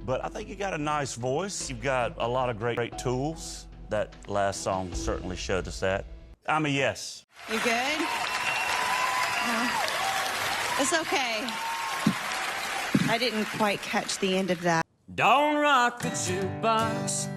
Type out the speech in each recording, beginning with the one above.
but I think you got a nice voice. You've got a lot of great tools. That last song certainly showed us that. I'm a yes. You good? No. It's okay. I didn't quite catch the end of that. Don't rock the jukebox.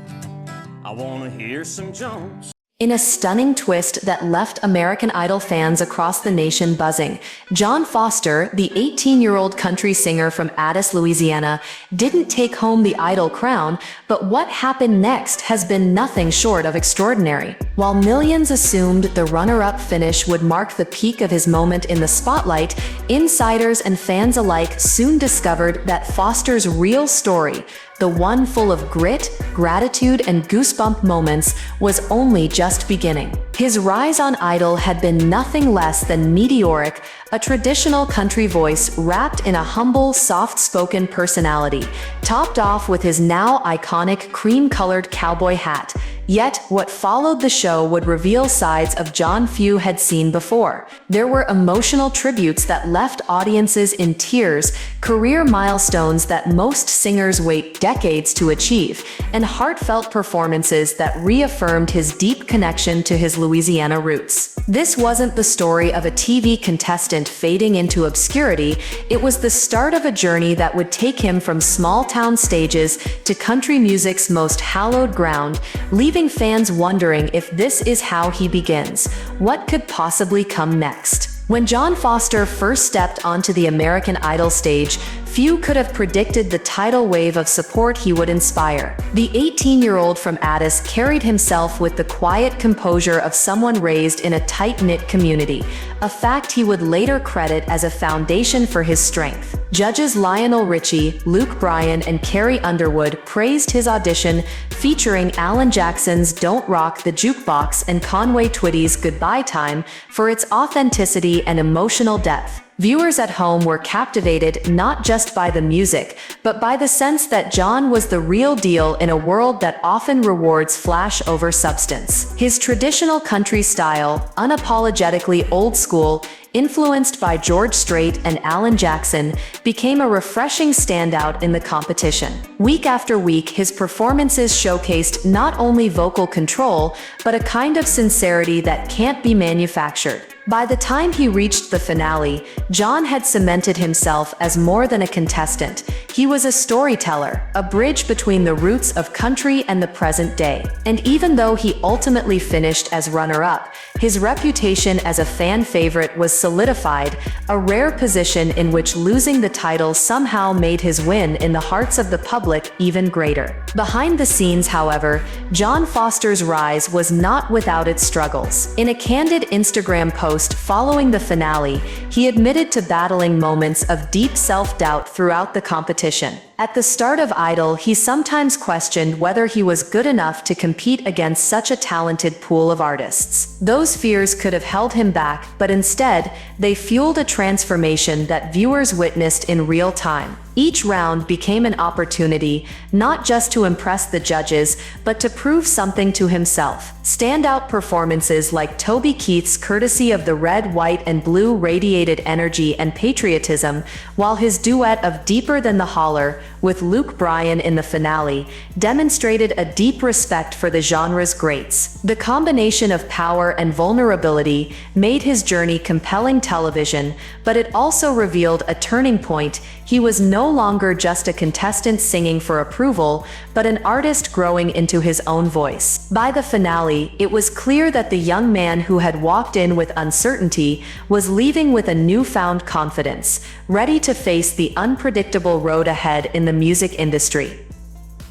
I want to hear some Jones. In a stunning twist that left American Idol fans across the nation buzzing, John Foster, the 18-year-old country singer from Addis, Louisiana, didn't take home the Idol crown, but what happened next has been nothing short of extraordinary. While millions assumed the runner-up finish would mark the peak of his moment in the spotlight, insiders and fans alike soon discovered that Foster's real story, the one full of grit, gratitude, and goosebump moments, was only just beginning. His rise on Idol had been nothing less than meteoric, a traditional country voice wrapped in a humble, soft-spoken personality, topped off with his now iconic cream-colored cowboy hat. Yet, what followed the show would reveal sides of John few had seen before. There were emotional tributes that left audiences in tears, career milestones that most singers wait decades to achieve, and heartfelt performances that reaffirmed his deep connection to his Louisiana roots. This wasn't the story of a TV contestant fading into obscurity. It was the start of a journey that would take him from small-town stages to country music's most hallowed ground, leaving fans wondering if this is how he begins. What could possibly come next? When John Foster first stepped onto the American Idol stage, few could have predicted the tidal wave of support he would inspire. The 18-year-old from Addis carried himself with the quiet composure of someone raised in a tight-knit community, a fact he would later credit as a foundation for his strength. Judges Lionel Richie, Luke Bryan, and Carrie Underwood praised his audition, featuring Alan Jackson's Don't Rock the Jukebox and Conway Twitty's Goodbye Time, for its authenticity and emotional depth. Viewers at home were captivated not just by the music, but by the sense that John was the real deal in a world that often rewards flash over substance. His traditional country style, unapologetically old school, influenced by George Strait and Alan Jackson, became a refreshing standout in the competition. Week after week, his performances showcased not only vocal control, but a kind of sincerity that can't be manufactured. By the time he reached the finale, John had cemented himself as more than a contestant. He was a storyteller, a bridge between the roots of country and the present day. And even though he ultimately finished as runner-up, his reputation as a fan favorite was solidified, a rare position in which losing the title somehow made his win in the hearts of the public even greater. Behind the scenes, however, John Foster's rise was not without its struggles. In a candid Instagram post following the finale, he admitted to battling moments of deep self-doubt throughout the competition. At the start of Idol, he sometimes questioned whether he was good enough to compete against such a talented pool of artists. Those fears could have held him back, but instead, they fueled a transformation that viewers witnessed in real time. Each round became an opportunity, not just to impress the judges, but to prove something to himself. Standout performances like Toby Keith's Courtesy of the Red, White, and Blue radiated energy and patriotism, while his duet of Deeper Than the Holler, with Luke Bryan in the finale, demonstrated a deep respect for the genre's greats. The combination of power and vulnerability made his journey compelling television, but it also revealed a turning point. He was no longer just a contestant singing for approval, but an artist growing into his own voice. By the finale, it was clear that the young man who had walked in with uncertainty was leaving with a newfound confidence, ready to face the unpredictable road ahead in the music industry.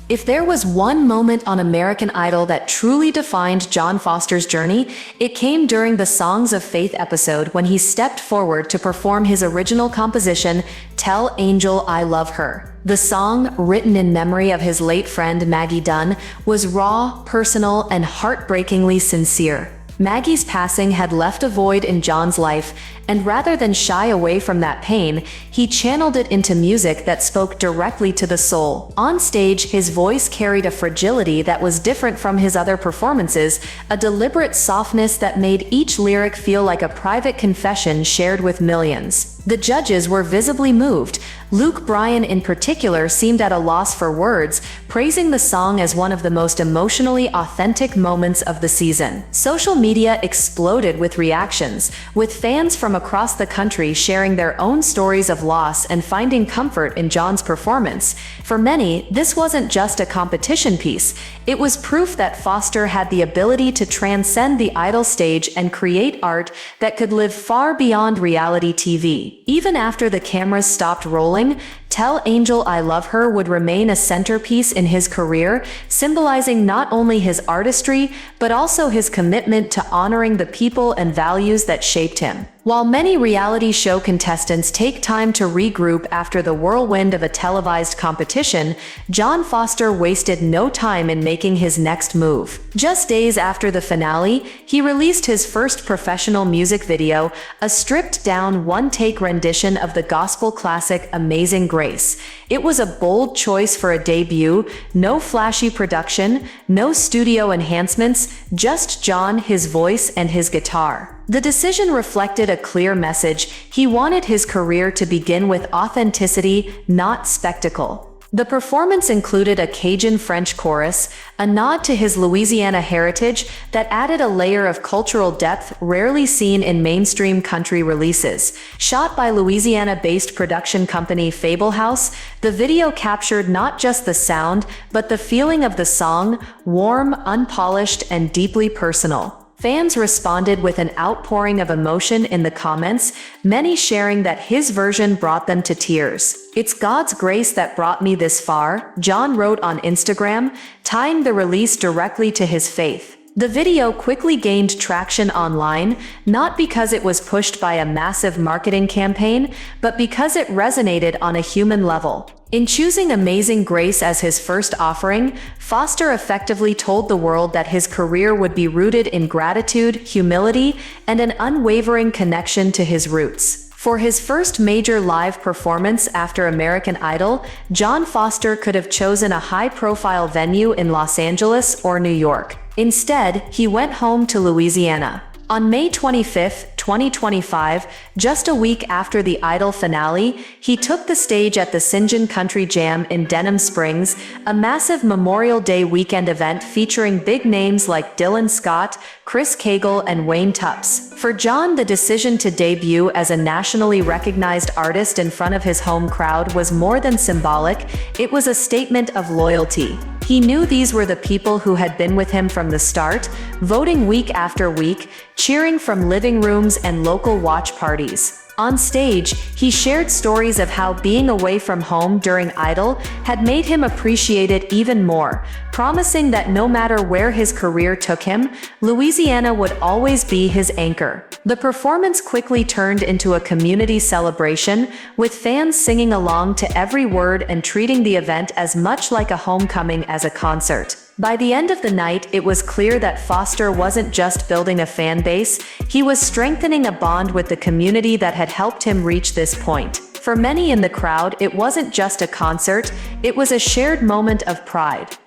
If there was one moment on American Idol that truly defined John Foster's journey, it came during the Songs of Faith episode when he stepped forward to perform his original composition, Tell Angel I Love Her. The song, written in memory of his late friend Maggie Dunn, was raw, personal, and heartbreakingly sincere. Maggie's passing had left a void in John's life, and rather than shy away from that pain, he channeled it into music that spoke directly to the soul. On stage, his voice carried a fragility that was different from his other performances, a deliberate softness that made each lyric feel like a private confession shared with millions. The judges were visibly moved. Luke Bryan in particular seemed at a loss for words, praising the song as one of the most emotionally authentic moments of the season. Social media exploded with reactions, with fans from across the country sharing their own stories of loss and finding comfort in John's performance. For many, this wasn't just a competition piece. It was proof that Foster had the ability to transcend the idol stage and create art that could live far beyond reality TV. Even after the cameras stopped rolling, Tell Angel I Love Her would remain a centerpiece in his career, symbolizing not only his artistry, but also his commitment to honoring the people and values that shaped him. While many reality show contestants take time to regroup after the whirlwind of a televised competition, John Foster wasted no time in making his next move. Just days after the finale, he released his first professional music video, a stripped-down one-take rendition of the gospel classic Amazing Grace. It was a bold choice for a debut, no flashy production, no studio enhancements, just John, his voice, and his guitar. The decision reflected a clear message. He wanted his career to begin with authenticity, not spectacle. The performance included a Cajun French chorus, a nod to his Louisiana heritage that added a layer of cultural depth rarely seen in mainstream country releases. Shot by Louisiana-based production company Fable House, the video captured not just the sound, but the feeling of the song, warm, unpolished, and deeply personal. Fans responded with an outpouring of emotion in the comments, many sharing that his version brought them to tears. "It's God's grace that brought me this far," John wrote on Instagram, tying the release directly to his faith. The video quickly gained traction online, not because it was pushed by a massive marketing campaign, but because it resonated on a human level. In choosing Amazing Grace as his first offering, Foster effectively told the world that his career would be rooted in gratitude, humility, and an unwavering connection to his roots. For his first major live performance after American Idol, John Foster could have chosen a high-profile venue in Los Angeles or New York. Instead, he went home to Louisiana. On May 25, 2025, just a week after the Idol finale, he took the stage at the Cinjun Country Jam in Denham Springs, a massive Memorial Day weekend event featuring big names like Dylan Scott, Chris Cagle, and Wayne Tubbs. For John, the decision to debut as a nationally recognized artist in front of his home crowd was more than symbolic, it was a statement of loyalty. He knew these were the people who had been with him from the start, voting week after week, cheering from living rooms and local watch parties. On stage, he shared stories of how being away from home during Idol had made him appreciate it even more, promising that no matter where his career took him, Louisiana would always be his anchor. The performance quickly turned into a community celebration, with fans singing along to every word and treating the event as much like a homecoming as a concert. By the end of the night, it was clear that Foster wasn't just building a fan base, he was strengthening a bond with the community that had helped him reach this point. For many in the crowd, it wasn't just a concert, it was a shared moment of pride.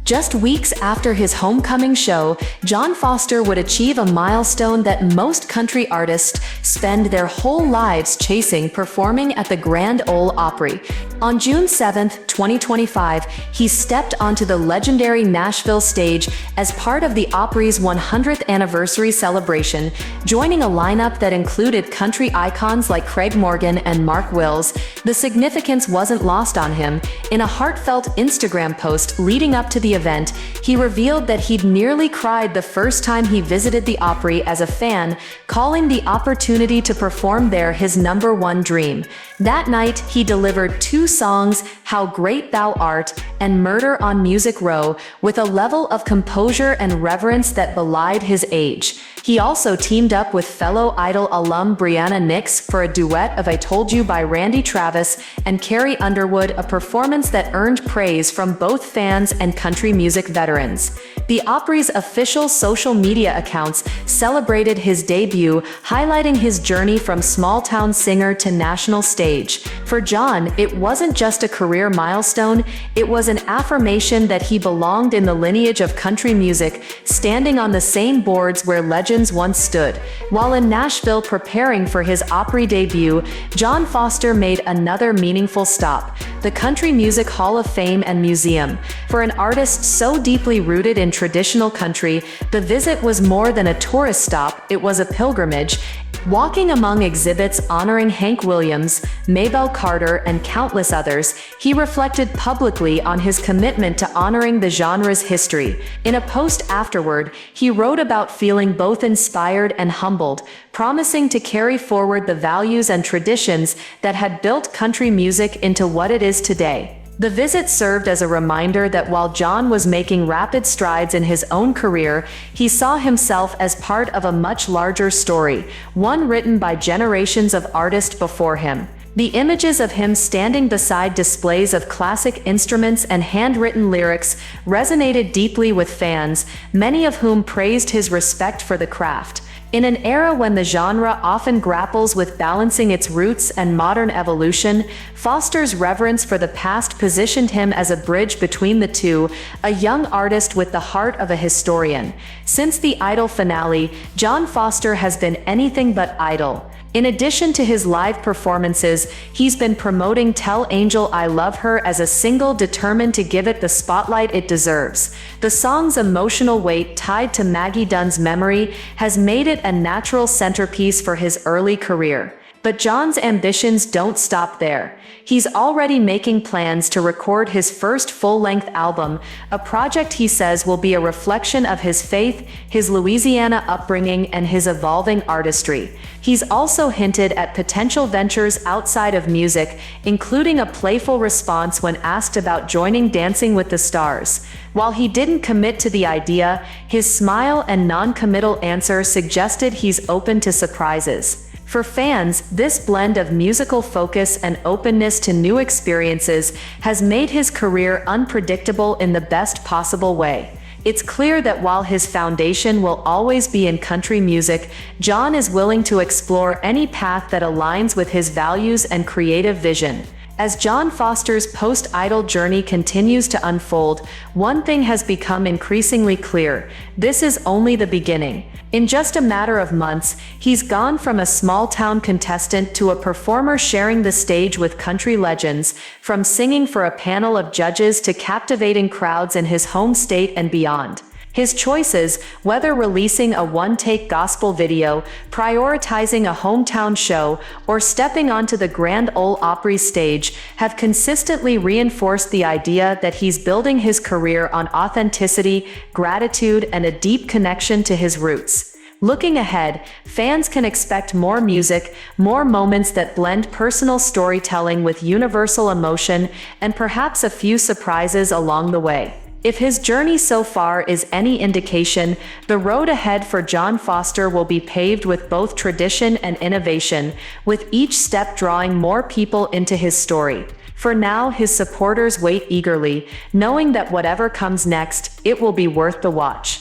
Just weeks after his homecoming show, John Foster would achieve a milestone that most country artists spend their whole lives chasing, performing at the Grand Ole Opry. On June 7, 2025, he stepped onto the legendary Nashville stage as part of the Opry's 100th anniversary celebration, joining a lineup that included country icons like Craig Morgan and Mark Wills. The significance wasn't lost on him. In a heartfelt Instagram post leading up to the event, he revealed that he'd nearly cried the first time he visited the Opry as a fan, calling the opportunity to perform there his #1 dream. That night, he delivered 2 songs, How Great Thou Art and Murder on Music Row, with a level of composure and reverence that belied his age. He also teamed up with fellow Idol alum Brianna Nix for a duet of I Told You by Randy Travis and Carrie Underwood, a performance that earned praise from both fans and country music veterans. The Opry's official social media accounts celebrated his debut, highlighting his journey from small-town singer to national stage. For John, it wasn't just a career career milestone, it was an affirmation that he belonged in the lineage of country music, standing on the same boards where legends once stood. While in Nashville preparing for his Opry debut, John Foster made another meaningful stop, the Country Music Hall of Fame and Museum. For an artist so deeply rooted in traditional country, the visit was more than a tourist stop, it was a pilgrimage. Walking among exhibits honoring Hank Williams, Maybelle Carter, and countless others, he reflected publicly on his commitment to honoring the genre's history. In a post afterward, he wrote about feeling both inspired and humbled, promising to carry forward the values and traditions that had built country music into what it is today. The visit served as a reminder that while John was making rapid strides in his own career, he saw himself as part of a much larger story, one written by generations of artists before him. The images of him standing beside displays of classic instruments and handwritten lyrics resonated deeply with fans, many of whom praised his respect for the craft. In an era when the genre often grapples with balancing its roots and modern evolution, Foster's reverence for the past positioned him as a bridge between the two, a young artist with the heart of a historian. Since the Idol finale, John Foster has been anything but idle. In addition to his live performances, he's been promoting Tell Angel I Love Her as a single determined to give it the spotlight it deserves. The song's emotional weight tied to Maggie Dunn's memory has made it a natural centerpiece for his early career. But John's ambitions don't stop there. He's already making plans to record his first full-length album, a project he says will be a reflection of his faith, his Louisiana upbringing, and his evolving artistry. He's also hinted at potential ventures outside of music, including a playful response when asked about joining Dancing with the Stars. While he didn't commit to the idea, his smile and non-committal answer suggested he's open to surprises. For fans, this blend of musical focus and openness to new experiences has made his career unpredictable in the best possible way. It's clear that while his foundation will always be in country music, John is willing to explore any path that aligns with his values and creative vision. As John Foster's post-Idol journey continues to unfold, one thing has become increasingly clear: this is only the beginning. In just a matter of months, he's gone from a small-town contestant to a performer sharing the stage with country legends, from singing for a panel of judges to captivating crowds in his home state and beyond. His choices, whether releasing a one-take gospel video, prioritizing a hometown show, or stepping onto the Grand Ole Opry stage, have consistently reinforced the idea that he's building his career on authenticity, gratitude, and a deep connection to his roots. Looking ahead, fans can expect more music, more moments that blend personal storytelling with universal emotion, and perhaps a few surprises along the way. If his journey so far is any indication, the road ahead for John Foster will be paved with both tradition and innovation, with each step drawing more people into his story. For now, his supporters wait eagerly, knowing that whatever comes next, it will be worth the watch.